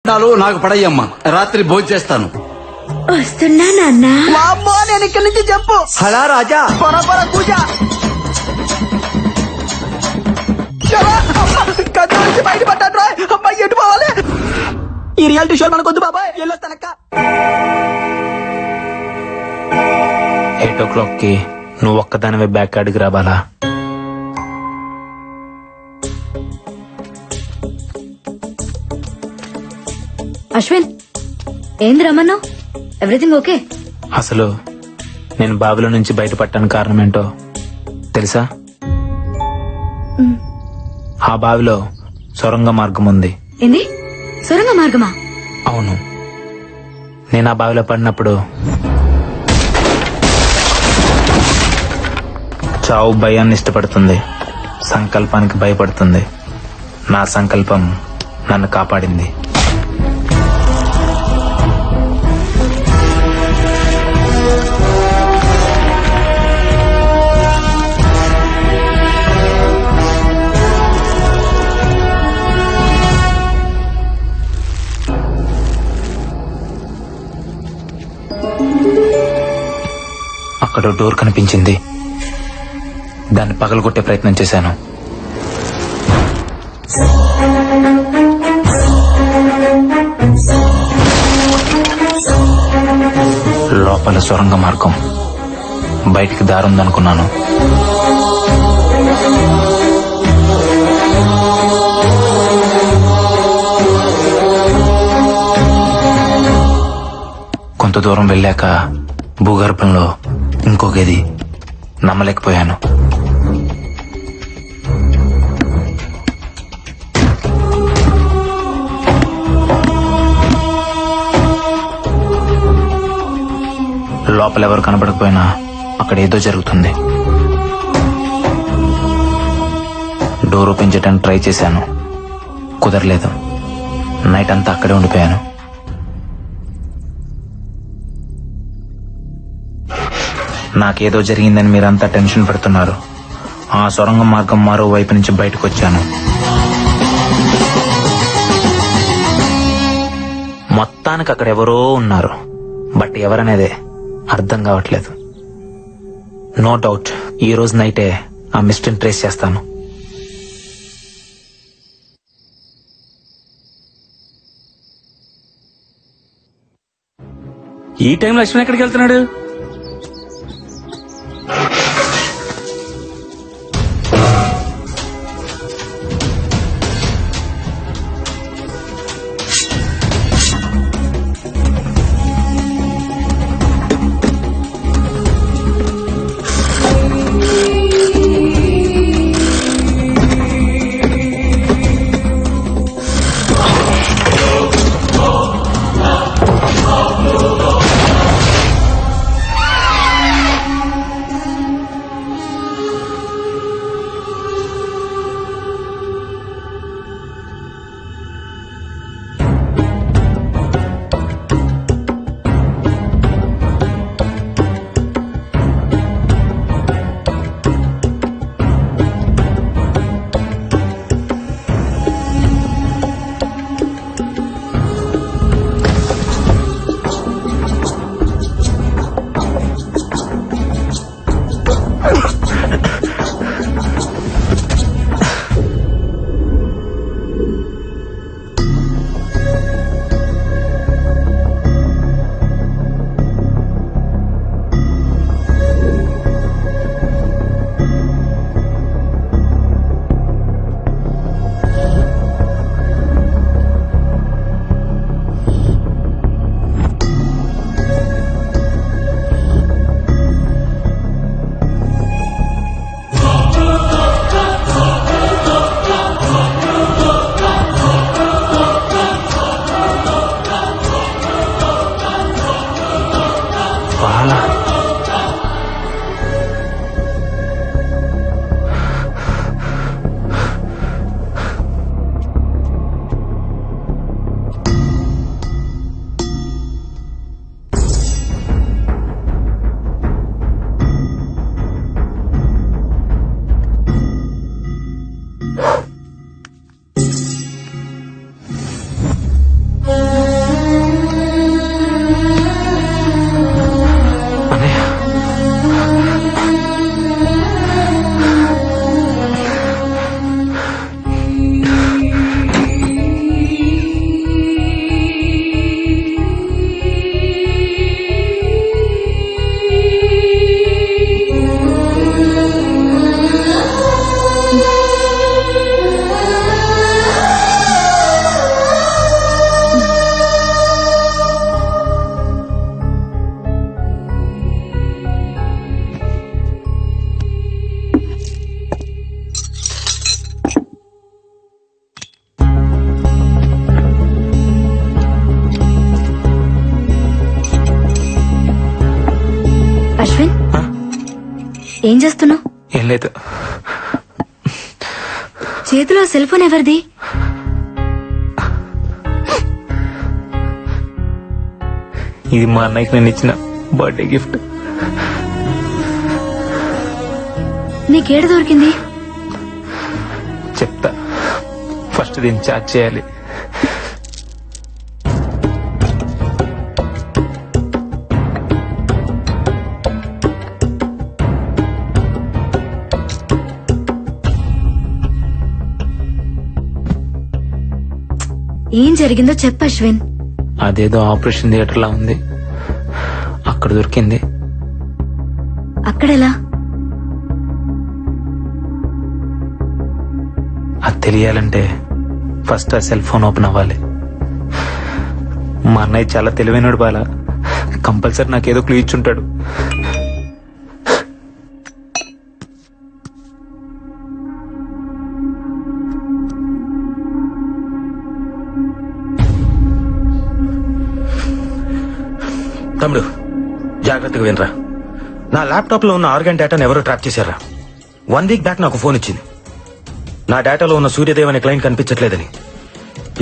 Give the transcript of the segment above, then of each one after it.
నాకు పడయ్యమ్మా, రాత్రి భోజనం చేస్తాను. వస్తున్నా నాన్న. అమ్మో నేను ఇక్కడి నుంచి చెప్పు. హలా రాజా పొర పూజ కథ నుంచి బయటపడ్డాడు రా. అమ్మాయి ఎటు పోవాలి? ఈ రియాలిటీ షో మనకొద్దు బాబాయ్, వెళ్ళొస్తానక్క. 8 o'clock నువ్వు ఒక్కదానివే బ్యాక్ అడిగి రాబాలా? అశ్విన్, ఏంది రమ్మన్నావు? Everything okay? అసలు నేను బావిలో నుంచి బయటపడటానికి కారణం ఏంటో తెలుసా? ఆ బావిలో సొరంగ మార్గం ఉంది. ఏంది? సొరంగ మార్గమా? అవును. నేను ఆ బావిలో పడినప్పుడు చావు భయాన్ని ఇష్టపడుతుంది, సంకల్పానికి భయపడుతుంది. నా సంకల్పం నన్ను కాపాడింది. అక్కడ డోర్ కనిపించింది. దాన్ని పగలగొట్టే ప్రయత్నం చేశాను. లోపల సొరంగ మార్గం, బయటికి దారుందనుకున్నాను. కొంత దూరం వెళ్ళాక భూగర్భంలో ఇంకో గది. నమ్మలేకపోయాను. లోపల ఎవరు కనబడకపోయినా అక్కడ ఏదో జరుగుతుంది. డోర్ ఓపెన్ చేయడానికి ట్రై చేశాను, కుదరలేదు. నైట్ అంతా అక్కడే ఉండిపోయాను. నాకేదో జరిగిందని మీరంతా టెన్షన్ పెడుతున్నారు. ఆ సొరంగ మార్గం మరో వైపు నుంచి బయటకు వచ్చాను. మొత్తానికి అక్కడ ఎవరో ఉన్నారు, బట్ ఎవరనేదే అర్థం కావట్లేదు. నో డౌట్ ఈ రోజు నైటే ఆ మిస్టరీని ట్రేస్ చేస్తాను. ఈ టైంలో లక్ష్మణ్ ఎక్కడికి వెళ్తున్నాడు? అశ్విన్ ఆ? ఏం చేస్తున్నావు? ఏం లేదు. చేతిలో సెల్ ఫోన్ ఎవరిది? ఇది మా అన్నయ్యకి నేను ఇచ్చిన బర్త్డే గిఫ్ట్. నీకేడ దొరికింది? చెప్తా, ఫస్ట్ దీన్ని చార్జ్ చేయాలి. ఏం జరిగిందో చెప్పు అశ్విన్. అదేదో ఆపరేషన్ థియేటర్ లా ఉంది, అక్కడ దొరికింది. అక్కడెలా? అది తెలియాలంటే ఫస్ట్ ఆ సెల్ ఫోన్ ఓపెన్ అవ్వాలి. మా అన్నయ్య చాలా తెలివైనడు బాలా, కంపల్సరీ నాకేదో క్లూ ఇచ్చుంటాడు. తమ్ముడు, జాగ్రత్తగా వినరా. నా ల్యాప్టాప్ లో ఉన్న ఆర్గాన్ డేటాను ఎవరో ట్రాప్ చేశారా. 1 వీక్ బ్యాక్ నాకు ఫోన్ ఇచ్చింది. నా డేటాలో ఉన్న సూర్యదేవ్ అనే క్లయింట్ కనిపించట్లేదని.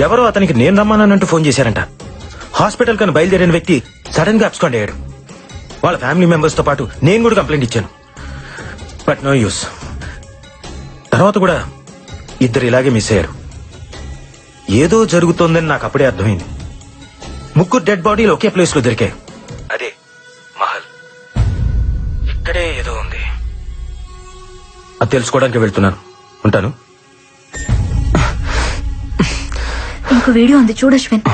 ఎవరో అతనికి నేను రమ్మానంటూ ఫోన్ చేశారంట. హాస్పిటల్ కని బయలుదేరిన వ్యక్తి సడన్ గా అబ్స్కాండ్ అయ్యాడు. వాళ్ళ ఫ్యామిలీ మెంబర్స్ తో పాటు నేను కూడా కంప్లైంట్ ఇచ్చాను, బట్ నో యూస్. తర్వాత కూడా ఇద్దరు ఇలాగే మిస్ అయ్యారు. ఏదో జరుగుతోందని నాకు అప్పుడే అర్థమైంది. 3 డెడ్ బాడీలు ఒకే ప్లేస్ లో దొరికాయి. అదే మహల్. ఇక్కడే ఏదో ఉంది, అది తెలుసుకోవడానికి వెళ్తున్నాను. ఉంటాను. ఇంకో వీడియో ఉంది చూడు అశ్విన్.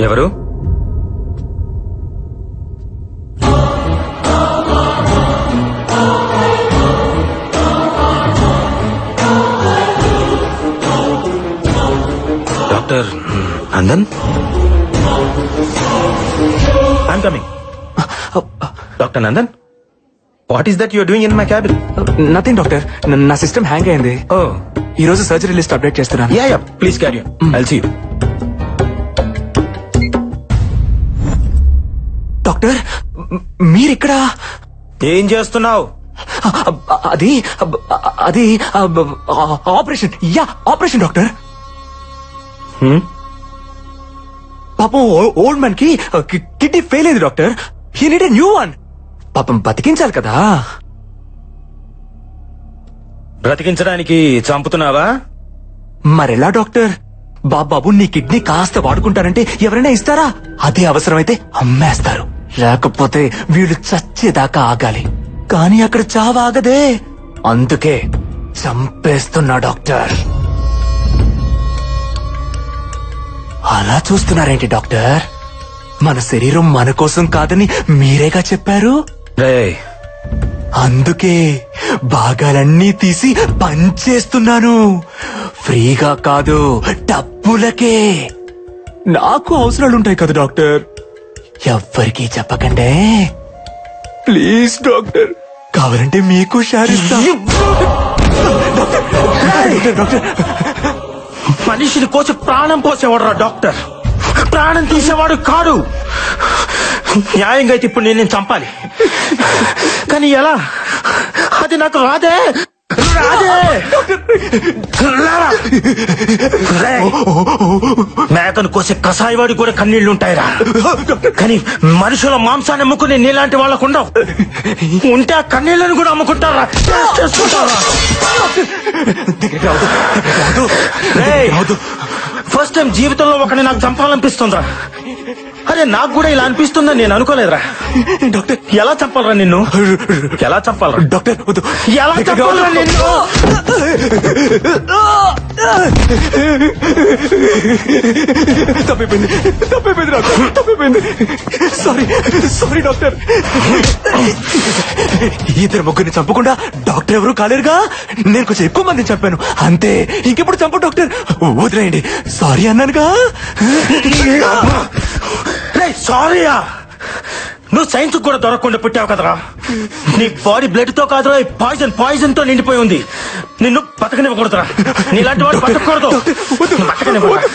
ఎవరు? Doctor Nandan? I'm coming. Doctor Nandan, what is that your doing in my cabin? Nothing doctor, నా సిస్టమ్ హ్యాంగ్ అయింది. ఓ, ఈ రోజు సర్జరీ లిస్ట్ అప్డేట్ చేస్తున్నాను. Yeah yeah, please carry on. I'll see you. Doctor, మీరిక్కడ ఏం చేస్తున్నావు? అది అది ఆపరేషన్. Yeah, operation doctor. పాపం ఓల్డ్ మ్యాన్ కి కిడ్నీ ఫెయిల్ అయింది doctor. He need a new one. పాపం బతికించాలి కదా. బ్రతికించడానికి చంపుతున్నావా? మరెలా డాక్టర్? బాబు నీ కిడ్నీ కాస్త వాడుకుంటారంటే ఎవరైనా ఇస్తారా? అదే అవసరమైతే అమ్మేస్తారు. లేకపోతే వీళ్ళు చచ్చేదాకా ఆగాలి. కానీ అక్కడ చావాగదే, అందుకే చంపేస్తున్నా డాక్టర్. అలా చూస్తున్నారేంటి డాక్టర్? మన శరీరం మన కోసం కాదని మీరేగా చెప్పారు. రేయ్, అందుకే భాగాలన్నీ తీసి పంచేస్తున్నాను. ఫ్రీగా కాదు, డబ్బులకే. నాకు అవసరాలుంటాయి కదా డాక్టర్. ఎవ్వరికీ చెప్పకండే ప్లీజ్ డాక్టర్. కావాలంటే మీకు షేర్ ఇస్తా. డాక్టర్, మనిషిని కోసి ప్రాణం పోసేవాడు రా డాక్టర్, ప్రాణం తీసేవాడు కాడు. న్యాయంగా అయితే ఇప్పుడు నేను చంపాలి, కానీ ఎలా? అది నాకు రాదే. మేకను కోసే కసాయివాడి కూడా కన్నీళ్లుంటాయిరా, కానీ మనుషుల మాంసాన్ని అమ్ముకునే నీలాంటి వాళ్ళకు ఉండవు. ఉంటే ఆ కన్నీళ్లను కూడా అమ్ముకుంటారా, చేసుకుంటారా? ఫస్ట్ టైం జీవితంలో ఒకరిని నాకు చంపాలనిపిస్తుందిరా. అరే నాకు కూడా ఇలా అనిపిస్తుందని నేను అనుకోలేదురా. డాక్టర్ ఎలా చంపాలరా నిన్ను? ఎలా చంపాలరా డాక్టర్ వద్దు. ఎలా చంపాలరా నిన్ను? తప్పైపోయింది డాక్టర్, తప్పైపోయింది. Sorry doctor. ఇద్దరు ముగ్గురిని చంపకుండా డాక్టర్ ఎవరు కాలేరుగా. నేను కొంచెం ఎక్కువ మందిని చంపాను అంతే. ఇంకెప్పుడు చంపు డాక్టర్, వదిలేయండి. సారీ అన్నానుగా. సారీయా, నువ్వు సైన్స్ కూడా దొరకకుండా పుట్టావు కదరా. నీ బాడీ బ్లడ్ తో కాదురా, పాయిజన్ తో నిండిపోయి ఉంది. నిన్ను బతకనివ్వకూడదురా. నీలాంటి వాడు బతకూడదు. బతకనివ్వకూడదు.